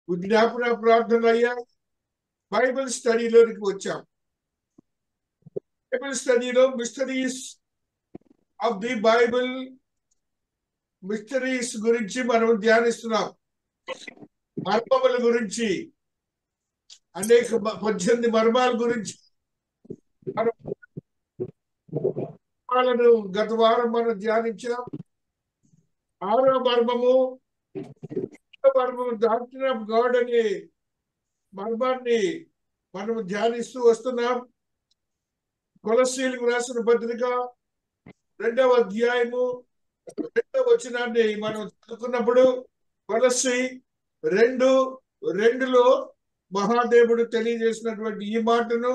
జ్ఞాపన ప్రార్థనలు అయ్యాయి. బైబిల్ స్టడీలోకి వచ్చాం. బైబిల్ స్టడీలో mysteries of the Bible, mysteries గురించి మనం ధ్యానిస్తున్నాం. మర్మముల గురించి, అనేక 18 మర్మాల గురించి మర్మాలను గత వారం మనం ధ్యానించాం. 6వ మర్మము డాక్టర్ ఆఫ్ గాడ్ అనే మర్మాన్ని మనం ధ్యానిస్తూ వస్తున్నాం. కొలస్సీలకు రాసిన పత్రిక 2వ అధ్యాయము 2వ వచనాన్ని మనం చదువుకున్నప్పుడు కొలస్సీ 2:2లో మహాదేవుడు తెలియజేసినటువంటి ఈ మాటను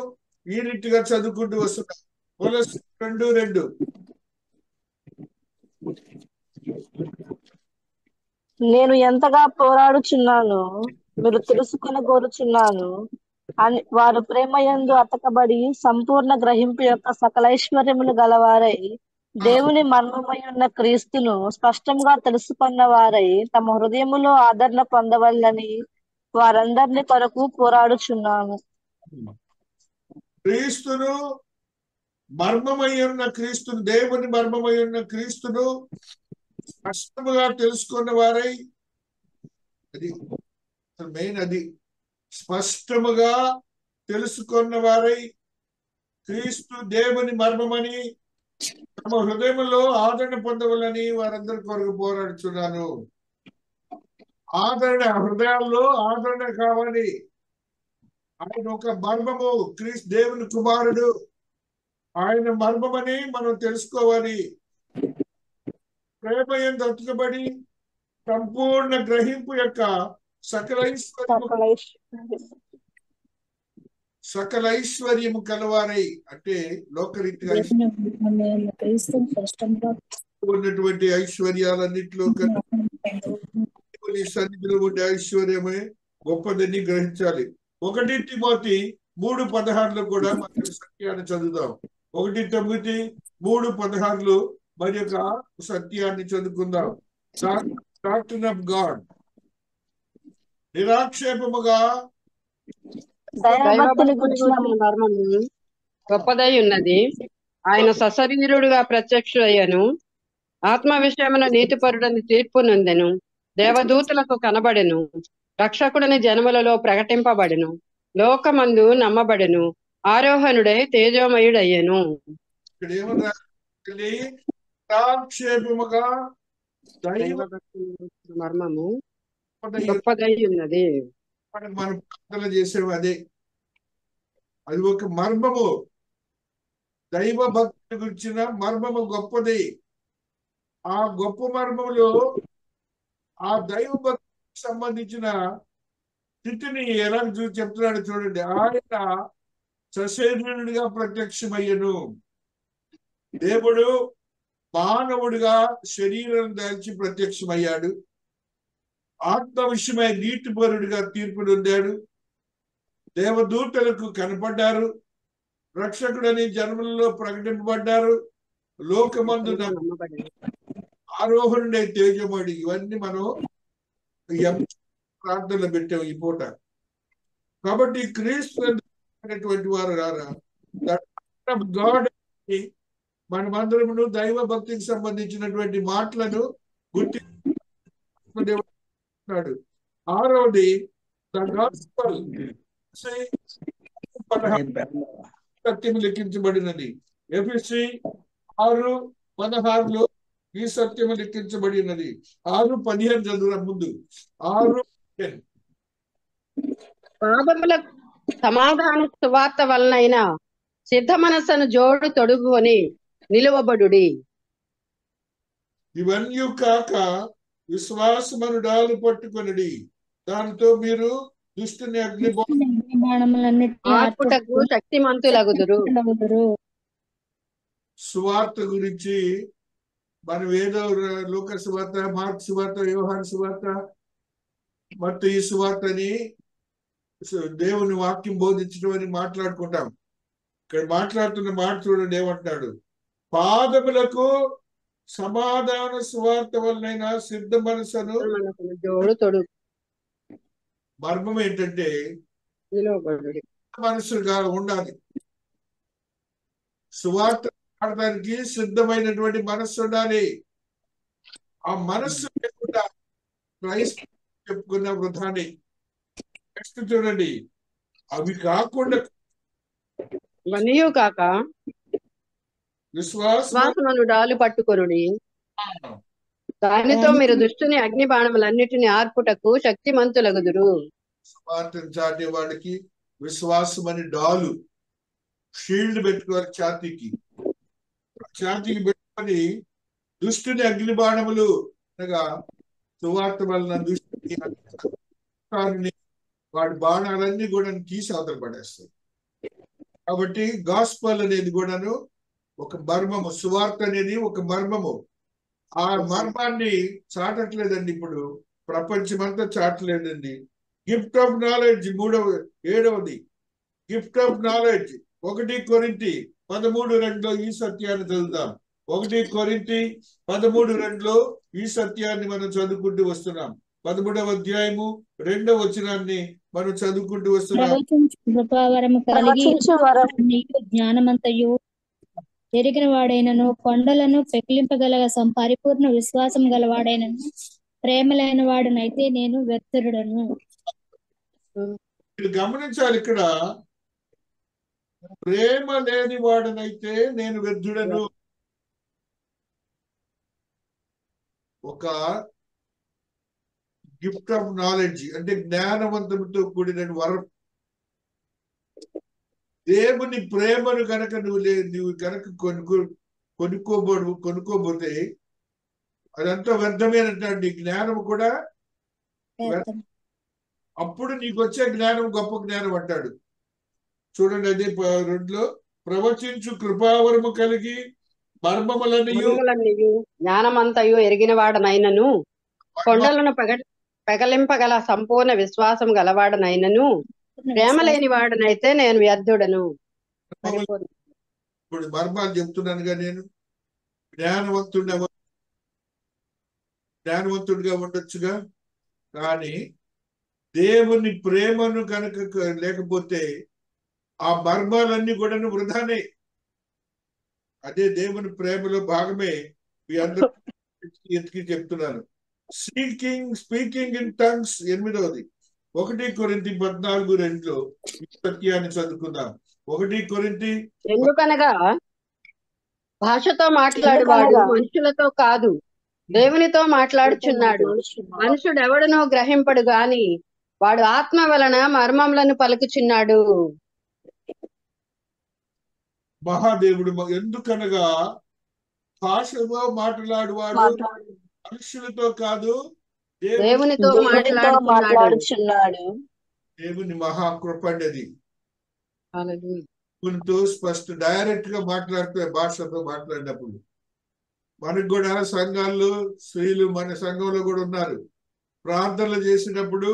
ఈ రీతిగా చదువుకుంటూ వస్తున్నాం. కొలస్సీ 2:2. నేను ఎంతగా పోరాడుచున్నాను మీరు తెలుసుకొనగోరుచున్నాను అని వారు ప్రేమయందు అతకబడి సంపూర్ణ గ్రహింపు యొక్క సకలైశ్వర్యములు గలవారై దేవుని మర్మమై ఉన్న క్రీస్తును స్పష్టంగా తెలుసుకున్న వారై తమ హృదయములో ఆదరణ పొందవల్లని వారందరిని కొరకు పోరాడుచున్నాను. క్రీస్తును మర్మమై ఉన్న క్రీస్తును, దేవుని మర్మమై ఉన్న క్రీస్తును స్పష్టముగా తెలుసుకున్న వారై, అది మెయిన్, అది స్పష్టముగా తెలుసుకున్న వారై క్రీస్తు దేవుని మర్మమని తమ హృదయంలో ఆదరణ పొందవలని వారందరి కొరకు పోరాడుచున్నాను. ఆదరణ, హృదయాల్లో ఆదరణ కావాలి. ఆయన ఒక మర్మము, క్రీస్తు దేవుని కుమారుడు, ఆయన మర్మమని మనం తెలుసుకోవాలి. ప్రేమయందు అతుకబడి సంపూర్ణ గ్రహింపు యొక్క సకల ఐశ్వర్యము కలవారై, అంటే లోకరీతిగా ఉన్నటువంటి ఐశ్వర్యాలన్నింటిలో సన్నిధిలో ఉండే ఐశ్వర్యమే గొప్పదని గ్రహించాలి. 1 తిమోతి 3:16 కూడా మన సత్యాన్ని చదువుదాం. 1 తిమోతి 3:16 మరి యొక్క సత్యాన్ని చదువుకుందాం. డాక్టర్ ఆఫ్ గాడ్ నిరాక్షేపముగా మర్మము గొప్పదై ఉన్నది. ఆయన సశరీరుడుగా ప్రత్యక్షుడయ్యను, ఆత్మ విషయమున నీతిపరుడని తీర్పు నొందెను, దేవదూతలకు కనబడెను, రక్షకుడని జనములలో ప్రకటింపబడెను, లోకమందు నమ్మబడెను, ఆరోహణుడై తేజోమయుడయ్యను. నిరాక్షేపముగా మర్మము గొప్పదై ఉన్నది. మనం ప్రార్థన చేసేవి అదే. అది ఒక మర్మము, దైవ భక్తి గురించిన మర్మము గొప్పది. ఆ గొప్ప మర్మములో ఆ దైవ భక్తికి సంబంధించిన స్థితిని ఎలా చెప్తున్నాడు చూడండి. ఆయన సశరీరుడిగా ప్రత్యక్షమయ్యను. దేవుడు మానవుడిగా శరీరం దాల్చి ప్రత్యక్షమయ్యాడు. ఆత్మ విషయమై నీతిపరుడిగా తీర్పు నొందాడు. దేవదూతలకు కనపడ్డారు, రక్షకుడని జన్మలలో ప్రకటింపబడ్డారు, లోకమందు ఆరోహణుడై తేజమడి. ఇవన్నీ మనం ప్రార్థనలు పెట్టాం ఈ పూట. కాబట్టి క్రీస్తు అనేటువంటి వారు రారా గాడ్, మనమందరము దైవ భక్తికి సంబంధించినటువంటి మాటలను గుర్తిస్తున్నాడు. 6వది సత్యం లెక్కించబడినది. ఎఫెసీ 6:16 ఈ సత్యము లెక్కించబడినది. 6:15 చదువురా ముందు. 6:15 పాపముల సమాధాన సువార్త వలనైన సిద్ధ మనస్సును జోడు తొడుగుకొని నిలువబడుడి. ఇవన్నీ కాక విశ్వాసమనుడాలు పట్టుకొనిడి, దానితో మీరు దుష్టుని ఆర్పుటకు శక్తిమంతులగుదురు. సువార్త గురించి మనం ఏదో లూకా సువార్త, మార్కు సువార్త, యోహాను సువార్త, మత్తయి సువార్త అని దేవుని వాక్యం బోధించడం అని మాట్లాడుకుంటాం. ఇక్కడ మాట్లాడుతున్న మాట చూడండి, ఏమంటున్నాడు? పాదములకు సమాధాన సువార్త వలనైనా సిద్ధ మనసును మర్మం ఏంటంటే నిలువబడుడి. మనసుగా ఉండాలి. సువార్త పాడడానికి సిద్ధమైనటువంటి మనస్సు ఉండాలి. ఆ మనస్సు లేకుండా క్రైస్తవ చెప్పుకున్న వృధాని. నెక్స్ట్ చూడండి, అవి కాకుండా ఇవన్నీ కాక విశ్వాసం శ్వాసమును డాలు పట్టుకొనుడి. దానితో మీరు దుష్టుని అగ్ని బాణములన్నిటిని ఆర్పుటకు శక్తిమంతులగుదురు. సువార్తను చాటే వాడికి విశ్వాసం అని డాలు, షీల్డ్ పెట్టుకోవాలి ఛాతీకి పెట్టుకొని దుష్టుని అగ్ని బాణములు అనగా సువార్త వలన దుష్టుని వాడి బాణాలన్నీ కూడా తీసి అవతల పడేస్తాయి. కాబట్టి గాస్పల్ అనేది కూడాను ఒక మర్మము, సువార్త అనేది ఒక మర్మము. ఆ మర్మాన్ని చాటట్లేదండి ఇప్పుడు ప్రపంచమంతా చాటలేదండి. గిఫ్ట్ ఆఫ్ నాలెడ్జ్ 7వది గిఫ్ట్ ఆఫ్ నాలెడ్జ్. 1 కొరింథీ 13:2 ఈ సత్యాన్ని చదువుతాం. 1 కొరింథీ 13:2 ఈ సత్యాన్ని మనం చదువుకుంటూ వస్తున్నాం. 13వ అధ్యాయము 2వ వచనాన్ని మనం చదువుకుంటూ వస్తున్నాం. ప్రవచించు వరం జ్ఞానమంతయు ఎరిగిన వాడైనను, కొండలను పెకిలింపగల పరిపూర్ణ విశ్వాసం గలవాడైనను, ప్రేమలైన వాడునైతే నేను వ్యర్థుడను. మీరు గమనించాలి, ఇక్కడ ప్రేమ లేని వాడనైతే నేను వ్యర్థుడను. ఒక గిఫ్ట్ ఆఫ్ నాలెడ్జ్ అంటే జ్ఞానవంతంతో కూడిన వరం. దేవుని ప్రేమను కనుక నువ్వు కనుక కొనుక్కోబోతే అదంతా వ్యర్థమైనటువంటి జ్ఞానం కూడా. అప్పుడు నీకు వచ్చే జ్ఞానం గొప్ప జ్ఞానం అంటాడు. చూడండి, అదే 2లో ప్రవచించు కృపావరము కలిగి మర్మములనియు జ్ఞానమంతయు ఎరిగిన వాడనైనను, కొండలను పెగలింపగల సంపూర్ణ విశ్వాసం గలవాడనైనను, ప్రేమ లేని వాడనైతే నేను వ్యర్థుడను. ఇప్పుడు మర్మాలు చెప్తున్నానుగా నేను. జ్ఞానవంతుడిగా ఉండొచ్చుగా, కానీ దేవుని ప్రేమను కనుక లేకపోతే ఆ మర్మాలన్నీ కూడా వృధానే. అదే దేవుని ప్రేమలో భాగమే మీ అందరూ ఎత్తికి చెప్తున్నాను. స్పీకింగ్ ఇన్ టంగ్స్ 8వది 1 కొరింథీ 14:2 ఈ సత్యాన్ని చదువుకుందాం. 1 కొరింథీ. ఎందుకనగా భాషతో మాట్లాడేవాడు మనుషులతో కాదు, దేవునితో మాట్లాడుచున్నాడు. మనుషుడు ఎవడనో గ్రహింపడు గాని వాడు ఆత్మ వలన మర్మములను పలుకుచున్నాడు. మహాదేవుడు. ఎందుకనగా భాషతో మాట్లాడువాడు మనుషులతో కాదు, దేవునితో మాట్లాడుచున్నాడు. దేవుని మహాకృప అండి అది. హల్లెలూయా. దేవునితో డైరెక్ట్ గా మాట్లాడితే, భాషతో మాట్లాడినప్పుడు. మనకు కూడా సంఘాల్లో స్త్రీలు మన సంఘంలో కూడా ఉన్నారు. ప్రార్థనలు చేసినప్పుడు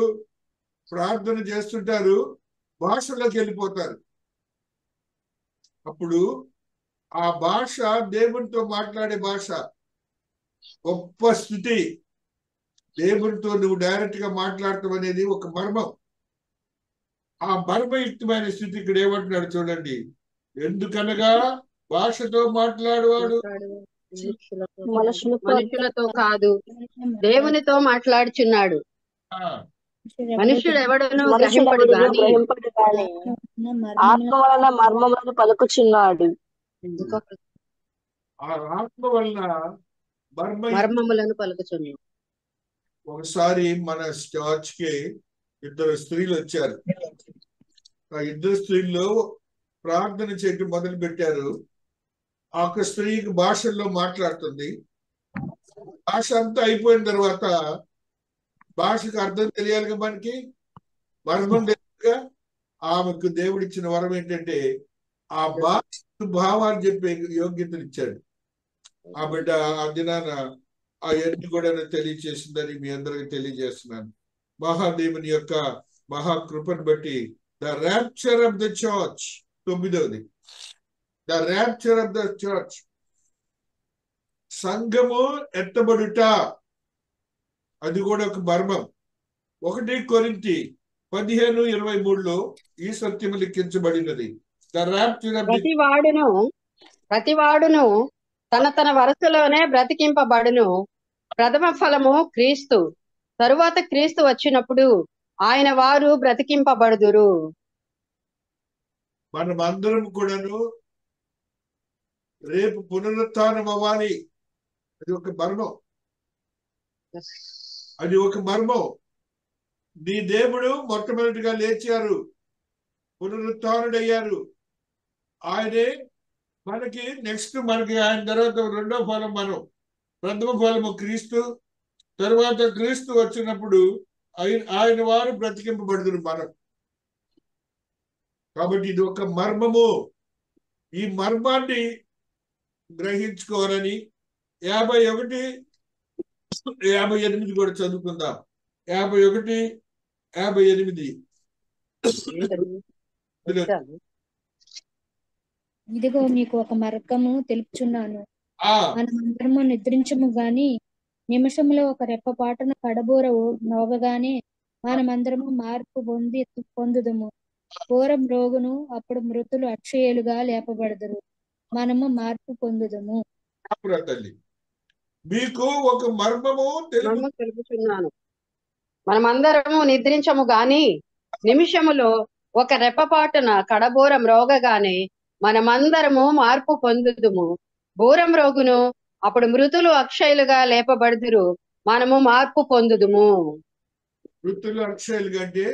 ప్రార్థన చేస్తుంటారు, భాషలోకి వెళ్ళిపోతారు. అప్పుడు ఆ భాష దేవునితో మాట్లాడే భాష. గొప్ప స్థితి. దేవునితో నువ్వు డైరెక్ట్ గా మాట్లాడటం అనేది ఒక మర్మం. ఆ మర్మయుక్తమైన స్థితి ఇక్కడ ఏమంటున్నాడు చూడండి. ఎందుకనగా భాషతో మాట్లాడువాడు మనుషులతో కాదు, దేవునితో మాట్లాడుచున్నాడు. మనుషుడు ఎవడనో గ్రహింపడు గాని ఆత్మ వలన మర్మములను పలుకుచున్నాడు. ఆ ఆత్మ వలన మర్మములను పలుకుచున్నాడు. ఒకసారి మన చర్చ్ కి 2 స్త్రీలు వచ్చారు. ఆ 2 స్త్రీల్లో ప్రార్థన చేయటం మొదలు పెట్టారు. ఆ ఒక స్త్రీకి భాషల్లో మాట్లాడుతుంది. భాష అంతా అయిపోయిన తర్వాత భాషకు అర్థం తెలియాలిగా, మనకి మర్మం తెలియదుగా. ఆమెకు దేవుడిచ్చిన వరం ఏంటంటే ఆ భాష భావాలు చెప్పే యోగ్యతలు ఇచ్చాడు. ఆ బిడ్డ ఆ దినాన ఆ ఎన్ని కూడా తెలియజేసిందని మీ అందరికి తెలియజేస్తున్నాను. మహాదేవుని యొక్క మహాకృపను బట్టి the rapture of the church 9వది the rapture of the church, సంఘము ఎత్తబడుట, అది కూడా ఒక మర్మం. 1 కొరింథీ 15:23లో ఈ సత్యము లిఖించబడినది. ద రాప్చర్ ఆఫ్ ది ప్రతివాడును తన తన వరుసలోనే బ్రతికింపబడును. ప్రథమ ఫలము క్రీస్తు. తరువాత క్రీస్తు వచ్చినప్పుడు ఆయన వారు బ్రతికింపబడుదురు. మనమందరం కూడాను రేపు పునరుత్థానం అవ్వాలి. అది ఒక మర్మం. అది ఒక మర్మం. నీ దేవుడు మొట్టమొదటిగా లేచారు, పునరుత్థానుడయ్యారు. ఆయనే మనకి మనకి ఆయన తర్వాత రెండో ఫలం మనం. ప్రథమ ఫలము క్రీస్తు. తరువాత క్రీస్తు వచ్చినప్పుడు ఆయన వారు బ్రతికింపబడుతున్నారు మనం. కాబట్టి ఇది ఒక మర్మము. ఈ మర్మాన్ని గ్రహించుకోవాలని 51, 58 కూడా చదువుకుందాం. 51, 58. ఇదిగో మీకు ఒక మార్గము తెలుపుచున్నాను. మనమందరము నిద్రించము గాని నిమిషంలో ఒక రెప్పపాటున కడబూర మోగగానే మనమందరము మార్పు పొందుదుము. ఘోరం రోగును, అప్పుడు మృతులు అక్షయులుగా లేపబడదురు. మనము మార్పు పొందుదుము. తల్లి, మీకు ఒక మర్మము తెలుపుచున్నాను. మనమందరము నిద్రించము గాని నిమిషములో ఒక రెప్పపాటున కడబూరం రోగగానే మనమందరము మార్పు పొందుదుము. బూరం రోగును, అప్పుడు మృతులు అక్షయులుగా లేపబడుదురు. మనము మార్పు పొందుదుము. మృతులు అక్షయులుగా అంటే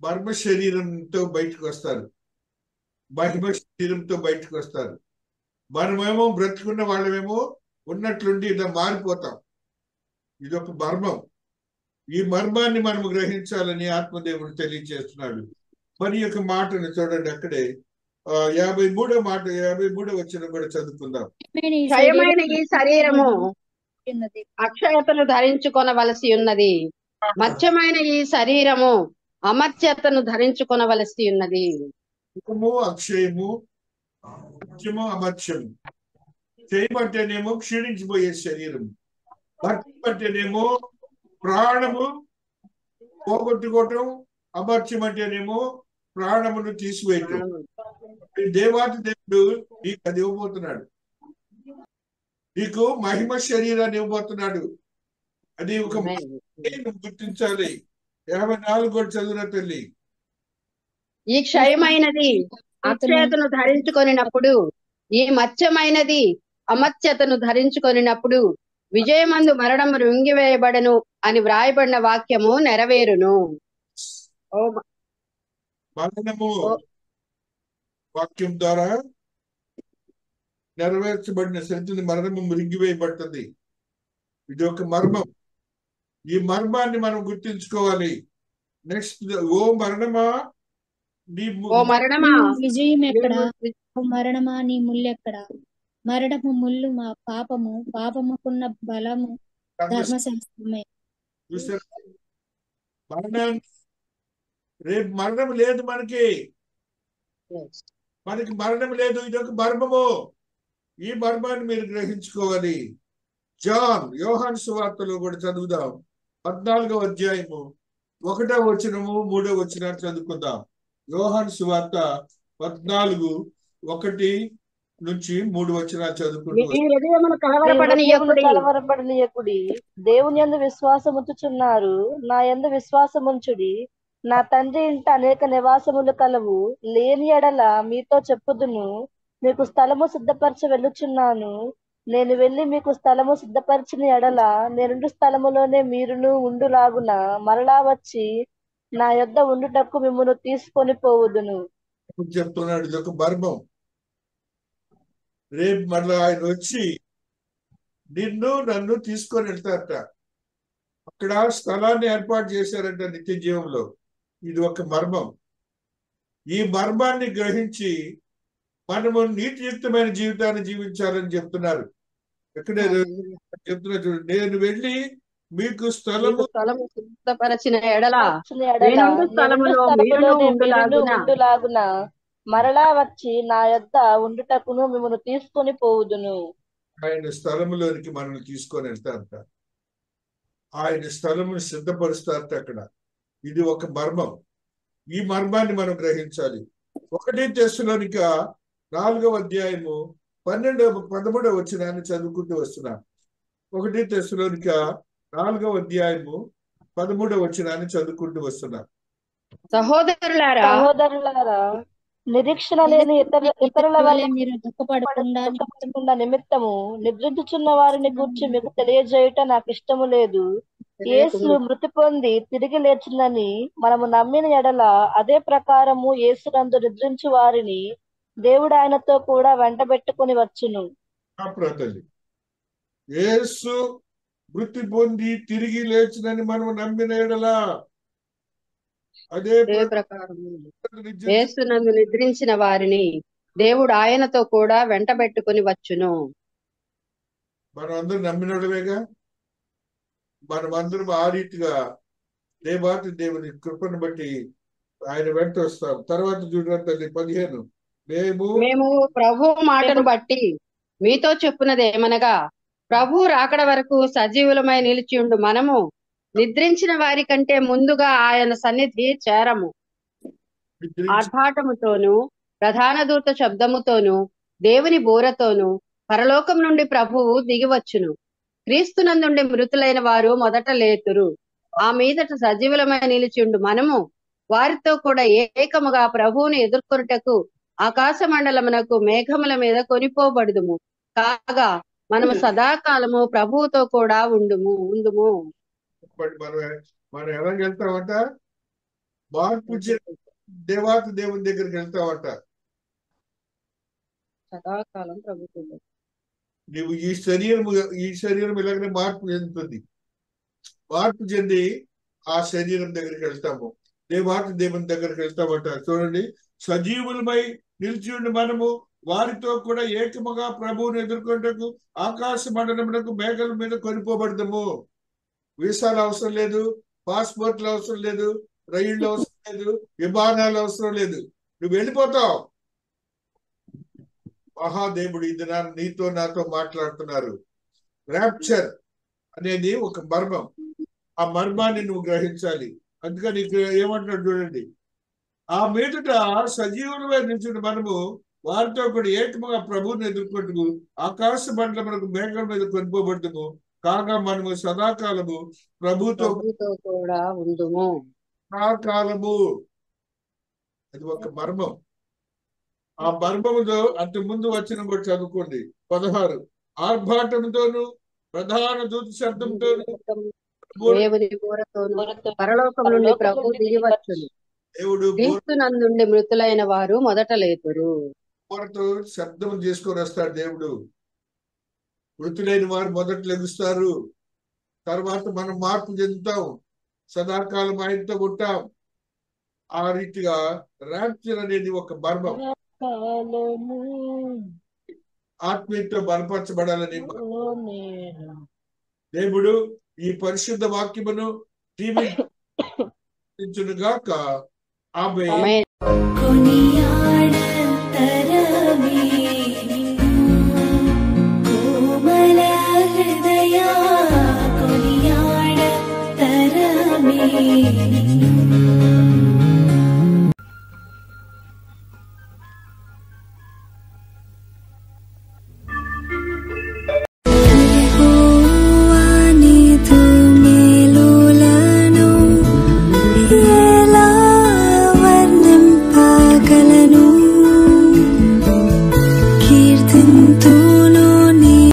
మర్మ శరీరంతో బయటకు వస్తారు, మహిమ శరీరంతో బయటకు వస్తారు. మనమేమో బ్రతుకున్న వాళ్ళమేమో ఉన్నట్లుండి ఇలా మారిపోతాం. ఇదొక మర్మం. ఈ మర్మాన్ని మనం గ్రహించాలని ఆత్మదేవుడు తెలియజేస్తున్నాడు. మరి యొక్క మాటను చూడండి, అక్కడే 53వ మాట, 53వ వచనం కూడా చదువుకుందాం. క్షయమైన ఈ శరీరము అక్షయతను ధరించుకొనవలసి ఉన్నది. మత్స్యమైన ఈ శరీరము అమర్త్యతను ధరించుకొనవలసి ఉన్నది. అక్షయము, మత్స్యము, అమర్త్యము. క్షయం అంటేనేమో క్షీణించిపోయే శరీరం, మత్స్యం అంటేనేమో ప్రాణము పోగొట్టుకోవటం, అమర్త్యం అంటేనేమో ప్రాణమును తీసివేయటం. దేవాతి దేవుడు నీకు అది ఇవ్వబోతున్నాడు. నీకు మహిమ శరీరాన్ని ఇవ్వబోతున్నాడు. అది ఒక గుర్తించాలి. 54 కూడా చదువున తల్లి. ఈ క్షయమైనది అక్షయతను ధరించుకొనినప్పుడు, ఈ మత్స్యమైనది అమత్స్యతను ధరించుకొనినప్పుడు విజయమందు మరణము రుంగివేయబడను అని వ్రాయబడిన వాక్యము నెరవేరును. మరణము వాక్యం ద్వారా నెరవేర్చబడిన స్థితిని మరణము మృంగివేయబడుతుంది. ఇది ఒక మర్మం. ఈ మర్మాన్ని మనం గుర్తించుకోవాలి. నెక్స్ట్, ఓ మరణమా నీ విజయం ఎక్కడ? ఓ మరణమా నీ ముళ్ళు ఎక్కడ? మరణము ముళ్ళు మా పాపము, పాపముకున్న బలము ధర్మశాస్త్రమే. రేపు మరణం లేదు మనకి మరణం లేదు. ఇది ఒక మర్మము. ఈ మర్మాన్ని మీరు గ్రహించుకోవాలి. యోహాను సువార్తలో కూడా చదువుదాం. 14వ అధ్యాయము 1వ వచనము 3వ వచనాన్ని చదువుకుందాం. యోహాను సువార్త 14:1-3 వచనాలు చదువుకుంటూ, కలవరపడనీయకుడి, దేవుని యందు విశ్వాసముంచుచున్నారు, నా యందు విశ్వాసముంచుడి. నా తండ్రి ఇంట అనేక నివాసములు కలవు. లేని ఎడల మీతో చెప్పుదును, మీకు స్థలము సిద్ధపరచ వెళ్ళుచున్నాను. నేను వెళ్ళి మీకు స్థలము సిద్ధపరిచిన ఎడల నేనుండు స్థలములోనే మీరును ఉండులాగున మరలా వచ్చి నా యొద్ద ఉండుటకు మిమ్మును తీసుకొని పోవుదును. చెప్తున్నాడు. ఇది ఒక మర్మం. రేపు మళ్ళీ ఆయన వచ్చి నన్ను తీసుకొని వెళ్తారట. అక్కడ స్థలాన్ని ఏర్పాటు చేశారంట నిత్య జీవంలో. ఇది ఒక మర్మం. ఈ మర్మాన్ని గ్రహించి మనము నీతియుక్తమైన జీవితాన్ని జీవించాలని చెప్తున్నారు. ఎక్కడే చెప్తున్నా చూడండి, నేను వెళ్ళి మీకు స్థలము సిద్ధపరచిన ఎడల ఉండులాగున మరలా వచ్చి నా యొద్ద ఉండుటకును మిమ్మల్ని తీసుకొని పోవుదును. ఆయన స్థలములోనికి మనల్ని తీసుకొని వెళ్తారట. ఆయన స్థలమును సిద్ధపరుస్తారట. అక్కడ ఇది ఒక మర్మం. ఈ మర్మాన్ని మనం గ్రహించాలి. 1 తెస్సలోనిక 4వ అధ్యాయము 13వ వచనాన్ని చదువుకుంటూ వస్తున్నాం. 1 తెస్సలోనిక 4వ అధ్యాయము 13వ వచనాన్ని చదువుకుంటూ వస్తున్నాం. సహోదరులారా, నిరీక్షణ లేని ఇతరుల వల్ల మీరు దుఃఖపడకుండా నిమిత్తము నిద్రించుచున్న వారిని గూర్చి మీకు తెలియజేయుట నాకు ఇష్టము లేదు. యేసు మృతి పొంది తిరిగి లేచిందని మనము నమ్మిన ఎడల అదే ప్రకారము యేసునందు నిద్రించు వారిని దేవుడు ఆయనతో కూడా వెంటబెట్టుకుని వచ్చును. యేసు మృతి పొంది తిరిగి లేచినని మనము నమ్మిన ఎడల అదే ప్రకారం యేసునందు నిద్రించిన వారిని దేవుడు ఆయనతో కూడా వెంటబెట్టుకుని వచ్చును. మనం అందరూ నమ్మినడువేగా. మనమందరం ఆ రీతిగా దేవాతి దేవుని కృపను బట్టి ఆయన వెంట వస్తాం. తర్వాత చూడండి 15, మేము ప్రభు మాటను బట్టి మీతో చెప్పున్నదేమనగా, ప్రభు రాకడ వరకు సజీవులమై నిలిచి ఉండు మనము నిద్రించిన వారి కంటే ముందుగా ఆయన సన్నిధి చేరము. ఆర్భాటముతోను ప్రధాన దూత శబ్దముతోను దేవుని బూరతోను పరలోకం నుండి ప్రభువు దిగివచ్చును. క్రీస్తునందుండి మృతులైన వారు మొదట లేతురు. ఆ మీదట సజీవులమై నిలిచి ఉండు మనము వారితో కూడా ఏకముగా ప్రభువుని ఎదుర్కొనుటకు ఆకాశ మండలమునకు మేఘముల మీద కొనిపోబడుదుము. కాగా మనము సదాకాలము ప్రభువుతో కూడా ఉందుము. మనం ఎలా వెళ్తామంట? మార్పు దేవాతి దేవుని దగ్గరికి వెళ్తామంట. సదాకాలం ప్రభుత్వం. నువ్వు ఈ శరీరం ఇలాగనే మార్పు చెందుతుంది. మార్పు చెంది ఆ శరీరం దగ్గరికి వెళ్తాము. దేవాతి దేవుని దగ్గరికి వెళ్తామంట. చూడండి, సజీవులమై నిలిచి ఉండి మనము వారితో కూడా ఏకముగా ప్రభువుని ఎదుర్కొంటకు ఆకాశ మండలమునకు మేఘల మీద కొనిపోబడదాము. వీసాలు అవసరం లేదు, పాస్పోర్ట్లు అవసరం లేదు, రైళ్లు అవసరం లేదు, విమానాలు అవసరం లేదు. నువ్వు వెళ్ళిపోతావు. మహాదేవుడు ఇది నీతో నాతో మాట్లాడుతున్నారు. ర్యాప్చర్ అనేది ఒక మర్మం. ఆ మర్మాన్ని నువ్వు గ్రహించాలి. అందుకని ఇక్కడ ఏమంటున్నాడు చూడండి, ఆ మీదట సజీవులమై నిలిచిన మనము వారితో కూడా ఏకముగా ప్రభువుని ఎదుర్కొంటూ ఆకాశ మండలమునకు మేఘల మీద కొనిపోబడుతుము. కాగా మనము సదాకాలము ప్రభుతో కూడా ఉందుము. సదాకాలము. అది ఒక మర్మం. ఆ మర్మముతో అంత ముందు వచ్చిన కూడా చదువుకోండి. 16 ఆర్భాటంతోను ప్రధాన దూత శబ్దంతోను పరలోకం నుండి ప్రభు దిగివచ్చును. దేవుడు క్రీస్తునందుండి మృతులైన వారు మొదట లేతురు. శబ్దం చేసుకొని వస్తాడు దేవుడు. మృతులైన వారు మొదట లెగుస్తారు. తర్వాత మనం మార్పు చెందుతాం. సదాకాలం ఆయనతో ఉంటాం. ఆ రీతిగా ర్యాప్చర్ అనేది ఒక మర్మం. ఆత్మీయతో బలపరచబడాలని దేవుడు ఈ పరిశుద్ధ వాక్యమును దీవించునుగాక. ఆమేన్. కొనియాడ తరమే